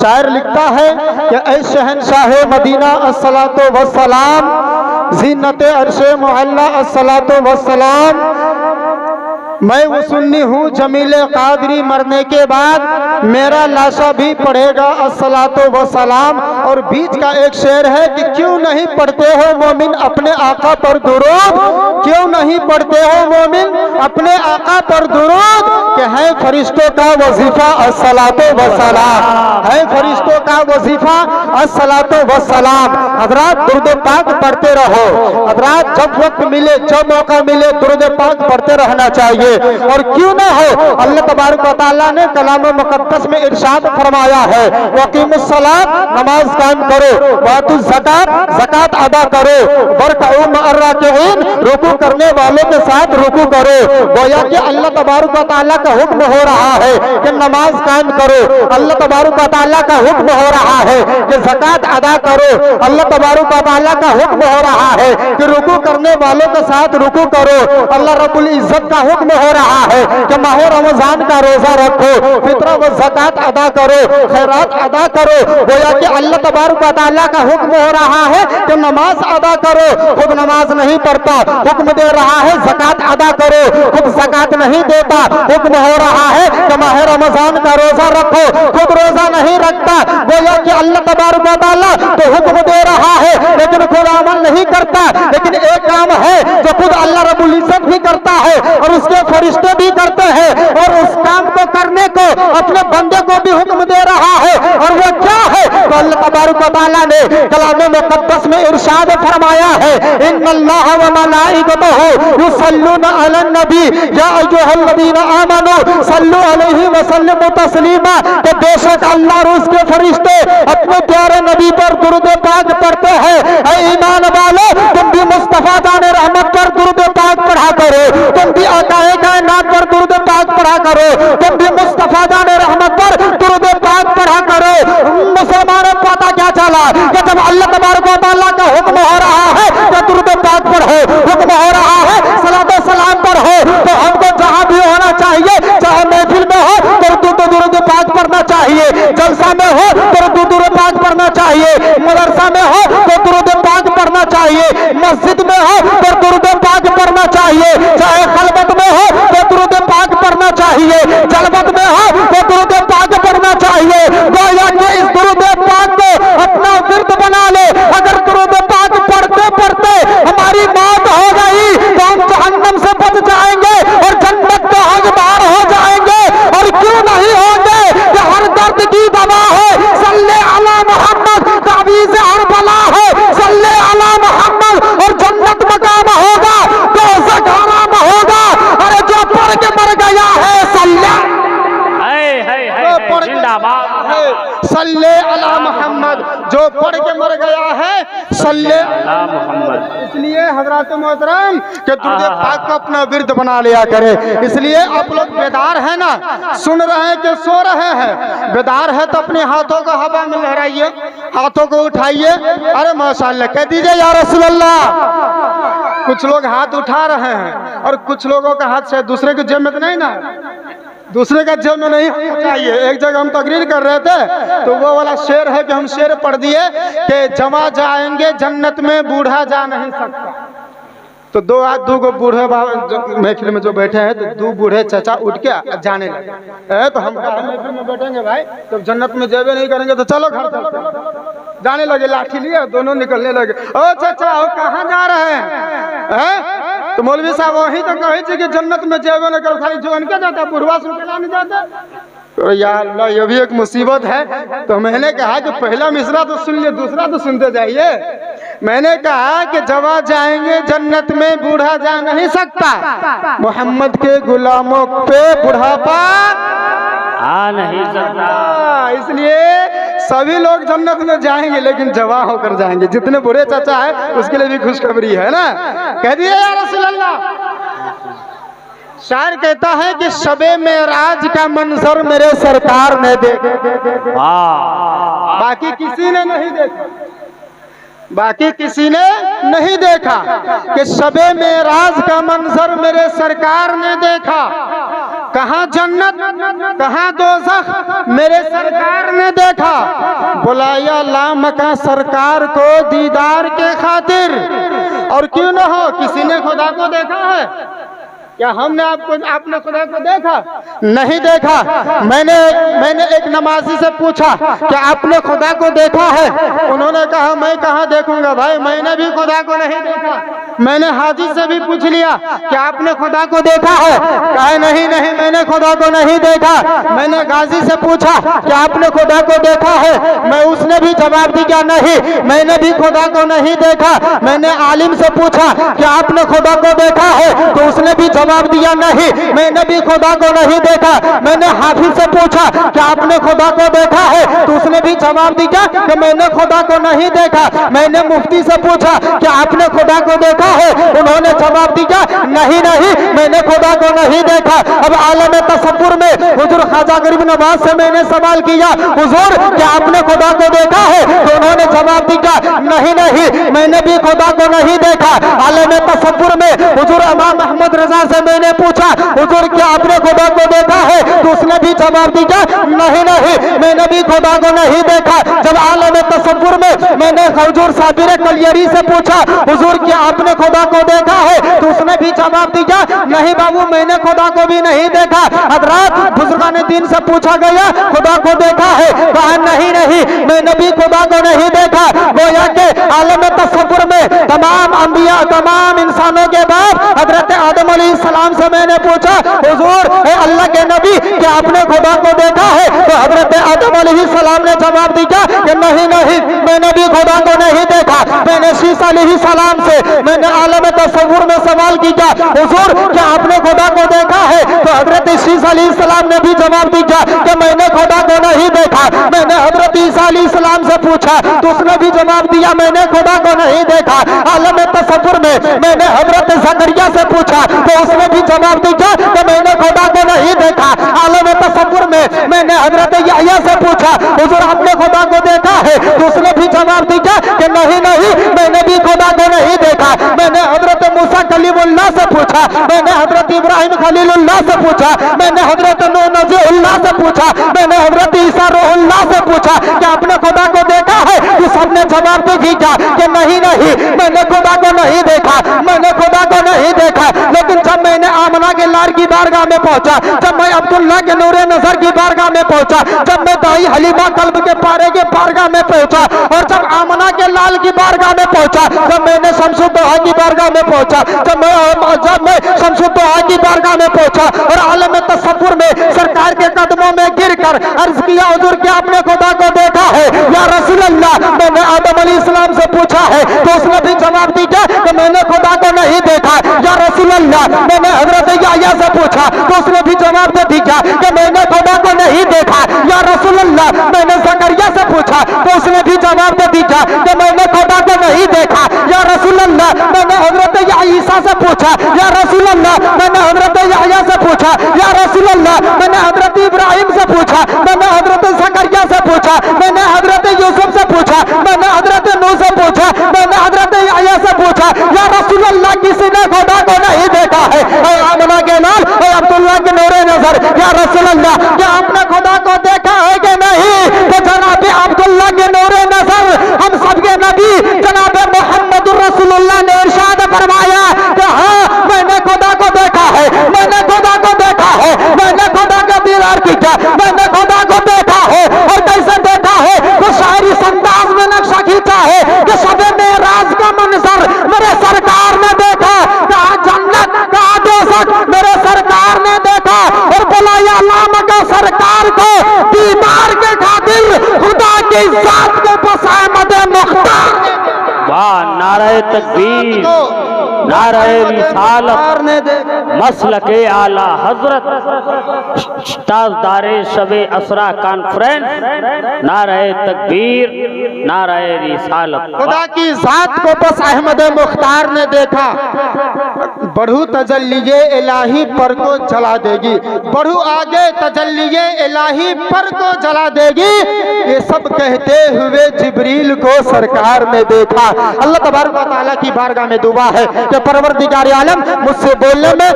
शायर लिखता है कि ऐ शहंशाह मदीना अस्सलातो वस्सलाम, ज़ीनत अर्शे मुअल्ला अस्सलातो वस्सलाम, मैं वो सुन्नी हूँ जमील कादरी, मरने के बाद मेरा लाशा भी पढ़ेगा अस्सलातो वस्सलाम। और बीच का एक शेर है कि क्यों नहीं पढ़ते हो मोमिन अपने आका पर दुरूद, क्यों नहीं पढ़ते हो मोमिन अपने आका पर दुरूद, कि है फरिश्तों का वजीफा अस्सलातो वस्सलाम, है फरिश्तों का वजीफा अस्सलातो वस्सलाम। हजरात दुरूद पाक पढ़ते रहो, हजरात जब वक्त मिले जब मौका मिले दुरूद पाक पढ़ते रहना चाहिए। और क्यों ना हो, अल्लाह तबारक व तआला ने कलाम मुकद्दस में इरशाद फरमाया है वक़ीमुस्सलात, नमाज कायम करो, वातुज़ ज़कात, ज़कात अदा करो, वरकऊ मअर्राकिईन, रुकू करने वालों के साथ रुकू करो। गोया कि अल्लाह तबारक व तआला का हुक्म हो रहा है कि नमाज कायम करो, अल्लाह तबारक व तआला का हुक्म हो रहा है कि ज़कात अदा करो, अल्लाह तबारक व तआला का हुक्म हो रहा है कि रुकू करने वालों के साथ रुकू करो। अल्लाह रब्बुल इज्जत का हुक्म हो रहा है कि माह रमजान का रोजा रखो, फित्रा व ज़कात अदा करो, खैरात अदा करो। गोया कि अल्लाह तबारक व तआला का हुक्म हो रहा है कि नमाज अदा करो, खुद नमाज नहीं पढ़ता, हुक्म दे रहा है ज़कात अदा करो, खुद ज़कात नहीं देता, हुक्म हो रहा है कि माह रमजान का रोजा रखो, खुद रोजा नहीं रखता। गोया कि अल्लाह तबारक व तआला तो हुक्म दे रहा है लेकिन खुद अमल नहीं करता। लेकिन एक काम है जो खुद अल्लाह रब्बुल इज्जत भी करता है और उसके फरिश्ते भी करते हैं, और उस काम को करने को अपने बंदे को भी हुक्म दे रहा है। और वो क्या है? तो अल्लाह तबारक व तआला ने कलाम मुकद्दस में इरशाद फरमाया है इन्नल्लाह व मलाइकतहु युसल्लूना अलन नबी या अय्युहल्लज़ीना आमनू सल्लू अलैहि व सल्लिमू तस्लीमा, कि बेशक अल्लाह और उसके फरिश्ते अपने प्यारे नबी पर दुरूद पाक पढ़ते हैं। ऐ ईमान वालों, तुम भी मुस्तफा जाने रहमत पर दुरूद पाक पढ़ा करो, तुम भी आकाए कायनात पर दुरूद पाक पढ़ा करो, तुम भी मुस्तफा जाने रहमत पर दुरूद पाक पढ़ा करो। मुसलमानों को पता क्या चला कि जब अल्लाह तबारक व तआला का हुक्म हो रहा है कि दुरूद पाक पढ़ो, हुक्म हो रहा है सलातो सलाम पढ़ो, तो हमको जहां भी होना चाहिए, चाहे महफिल में हो तो दुरूद पाक पढ़ना चाहिए, जलसा में हो तो दुरूद पाक पढ़ना चाहिए, मदरसा में हो तो दुरूद पाक पढ़ना चाहिए, मस्जिद में हो तो दुरूद पाक पढ़ना चाहिए, चाहे खलबत में हो तो दुरूद पाक पढ़ना चाहिए, जलबत में हो तो दुरूद पाक पढ़ना चाहिए। गोया कि इस दुरूद पाक को अपना विर्द बना ले। अगर दुरूद पाक पढ़ते पढ़ते हमारी मौत हो गई तो हम जहन्नम से बच जाएंगे और जन्नत के हकदार हो जाएंगे। और क्यों नहीं होंगे? कि हर दर्द की दवा है सल्ले अला मोहम्मद, ताबीज़ हर बला है सल्ले अला मोहम्मद, और जन्नत मकाम होगा, दोज़ख हराम होगा। अरे जो पढ़ के मर गया है सल्ले सल्ले अला मोहम्मद, जो पढ़ के मर गया है सल्ले अला मोहम्मद। इसलिए हजरत मोहतरम के दुरूद पाक को अपना विर्द बना लिया करे। इसलिए आप लोग बेदार है ना, सुन रहे हैं कि सो रहे हैं? बेदार है तो अपने हाथों को हवा में लहराइए, हाथों को उठाइए, अरे माशाअल्लाह कह दीजिए या रसूल अल्लाह। कुछ लोग हाथ उठा रहे हैं और कुछ लोगों का हाथ शायद दूसरे के जेब में तो नहीं ना, दूसरे का जेब में नहीं चाहिए। एक जगह हम तकरीर कर रहे थे तो वो वाला शेर है कि हम शेर पढ़ दिए कि जमा जाएंगे जन्नत में बूढ़ा जा नहीं सकता। तो दो गो बूढ़े महफिल में जो बैठे हैं तो दो बूढ़े चाचा उठ के जाने लगे। तो हम महफिल में बैठेंगे भाई, तो जन्नत में जेबे नहीं करेंगे तो चलो घर चलते। जाने लगे, लाठी लिए दोनों निकलने लगे। ओ चाचा ओ कहाँ जा रहे हैं? तो मौलवी साहब वही तो कहे थे कि जन्नत में जेबे न कर, खाली जो उनके जाता बुढ़वा सुन के नहीं जाता। तो यार अल्लाह ये भी एक मुसीबत है। तो मैंने कहा कि पहला मिसरा तो सुन लिए, दूसरा तो सुनते जाइए। मैंने कहा कि जवा जाएंगे जन्नत में बूढ़ा जा नहीं सकता, मोहम्मद के गुलामों पे बुढ़ापा आ नहीं सकता। इसलिए सभी लोग जन्नत में जाएंगे लेकिन जवान होकर जाएंगे। जितने बूढ़े चाचा है उसके लिए भी खुशखबरी है ना, कह दिए या रसूल अल्लाह। शायर कहता है कि शबे मेराज का मंजर मेरे सरकार ने देखा, बाकी किसी ने नहीं देखा, बाकी किसी ने नहीं देखा कि शबे मेराज का मंजर मेरे सरकार ने देखा। कहाँ जन्नत कहाँ दोज़ख मेरे सरकार ने देखा। बुलाया लामका सरकार को दीदार के खातिर। और क्यों न हो, किसी ने खुदा को देखा है क्या? आपने खुदा को देखा? नहीं देखा। मैंने एक नमाजी से पूछा कि आपने खुदा को देखा है? उन्होंने कहा मैं कहाँ देखूंगा भाई, मैंने भी खुदा को नहीं देखा। मैंने हाजी से भी पूछ लिया कि आपने खुदा को देखा है? कहा नहीं मैंने खुदा को नहीं देखा। मैंने गाजी से पूछा कि आपने खुदा को देखा है? उसने भी जवाब दिया नहीं, मैंने भी खुदा को नहीं देखा। मैंने आलिम से पूछा कि आपने खुदा को देखा है? तो उसने भी जवाब दिया नहीं, मैंने भी खुदा को नहीं देखा। मैंने हाफिज से पूछा कि आपने खुदा को देखा है? तो उसने भी जवाब दिया कि मैंने खुदा को नहीं देखा। मैंने मुफ्ती से पूछा कि आपने खुदा को देखा है? उन्होंने जवाब दिया नहीं मैंने खुदा को नहीं देखा। अब आलम तसव्वुर में हुजूर ख्वाजा गरीब नवाज से मैंने सवाल किया हुजूर क्या आपने खुदा को देखा है? तो उन्होंने जवाब दिया नहीं मैंने भी खुदा को नहीं देखा। आलम तसव्वुर में हुजूर इमाम अहमद रजा से मैंने पूछा हुजूर क्या आपने खुदा को देखा है? तो उसने भी जवाब दिया नहीं मैंने भी खुदा को नहीं देखा। जब आलम तसव्वुर में मैंने हुजूर साबिर कलियरी से पूछा हुजूर क्या आपने खुदा को देखा है? तो उसने भी जवाब दिया नहीं बाबू मैंने खुदा को भी नहीं देखा। हजरात बुजुर्गान दीन से पूछा गया खुदा को देखा है? कहा नहीं मैंने भी खुदा को नहीं देखा। गोया के आलम तसव्वुर में तमाम अंबिया तमाम इंसानों के बाप हजरत आदम अलैहिस्सलाम से मैंने पूछा हुजूर अल्लाह के नबी क्या आपने खुदा को देखा है? तो हजरत आदम अलैहिस्सलाम ने जवाब दिया कि नहीं मैंने भी खुदा को नहीं देखा। मैंने शीश अलैहिस्सलाम से मैंने आलम तसव्वुर में सवाल किया हुजूर क्या आपने खुदा को देखा है? तो हजरत शीश अलैहिस्सलाम ने भी जवाब दिया कि मैंने खुदा को नहीं देखा। मैंने हजरत ईसा अलैहिस्सलाम से पूछा तो उसने भी जवाब दिया मैंने खुदा को नहीं देखा। आलम तसव्वुर में मैंने हजरत ज़करिया से पूछा तो उसने भी जवाब दिया कि मैंने खुदा को नहीं देखा। आलम तसव्वुर में मैंने हजरत यहया से पूछा हुजूर आपने खुदा को देखा है? तो उसने भी जवाब दिया कि नहीं मैंने भी खुदा को नहीं देखा। मैंने हजरत मूसा कलीमुल्लाह से पूछा, मैंने हजरत इब्राहिम खलीलुल्लाह से पूछा, मैंने हजरत नूह नबीउल्लाह से पूछा, मैंने हजरत ईसा रूहुल्लाह से पूछा कि आपने खुदा को देखा है? तो सबने जवाब दे दिया कि नहीं मैंने खुदा को नहीं देखा, मैंने खुदा को नहीं देखा। लेकिन जब मैंने आमना के लाल की बारगाह में पहुंचा, जब मैं अब्दुल्लाह के नूरे नजर की बारगाह में पहुंचा, जब मैं दाई हलीमा कल्ब के पारे के बारगाह में पहुंचा और जब आमना के लाल की बारगाह में पहुंचा, जब मैंने शमसुद्दौहा की बारगाह में पहुंचा, जब मैं शमसुद्दौहा की बारगाह में पहुंचा और आलम तसव्वुर में सरकार के कदमों में गिरकर अर्ज किया हुजूर क्या आपने खुदा को देखा है? या रसूल अल्लाह मैंने आदम अलैहिस्सलाम से पूछा है तो उसने भी जवाब दिया कि मैंने खुदा को नहीं देखा। या रसूल अल्लाह मैंने हजरत यहया से पूछा तो उसने भी जवाब दे दिया कि मैंने खुदा को नहीं देखा। या रसूल अल्लाह मैंने ज़करिया से पूछा तो उसने भी जवाब दे दिया कि मैंने खुदा को नहीं देखा। या रसूल अल्लाह मैंने हजरत ईसा से पूछा, या रसूल अल्लाह मैंने हजरत यहया से पूछा, या रसूल अल्लाह मैंने हजरत इब्राहिम से पूछा, मैंने हजरत ज़करिया से पूछा, मैंने हजरत यूसुफ से पूछा, मैंने हजरत नूह से पूछा, मैंने हजरत यहया से पूछा। या रसूल अल्लाह किसी ने खुदा को नहीं देखा है? आमना के नाल अब्दुल्लाह के नूरे नजर या रसूल अल्लाह क्या आपने खुदा को देखा है कि नहीं? तो जनाब अब्दुल्लाह के नूरे नजर हम सबके नबी जनाब मोहम्मद रसूलुल्लाह ने इरशाद फरमाया कि हाँ मैंने खुदा को देखा है, मैंने खुदा को देखा है, मैंने खुदा का दीदार किया, मैंने खुदा को देखा है। और कैसे देखा है? तो शायरी संदाज में नक्शा खींचा है कि शबे मेराज का मंजर मेरे सरकार ने देखा, कहा जन्नत कहा दोज़ख मेरे सरकार ने देखा। और बुलाया लामका सरकार को दीदार के खातिर खुदा की जात के बसामद मुख्तार। वाह नारे तकबीर, नारे रिसालत, मसलके आला हजरत, ताजदारे शबे असरा कॉन्फ्रेंस, नारे तकबीर, नारे रिसालत। खुदा की जात को बस अहमद मुख्तार ने देखा। बढ़ू तजल्लिये इलाही पर को जला देगी, बढ़ू आगे तजल्लिये इलाही पर को जला देगी। ये सब कहते हुए जिब्रील को सरकार ने देखा। अल्लाह तबारक व तआला की बारगाह में दुआ है कि परवरदिगार आलम मुझसे बोलने में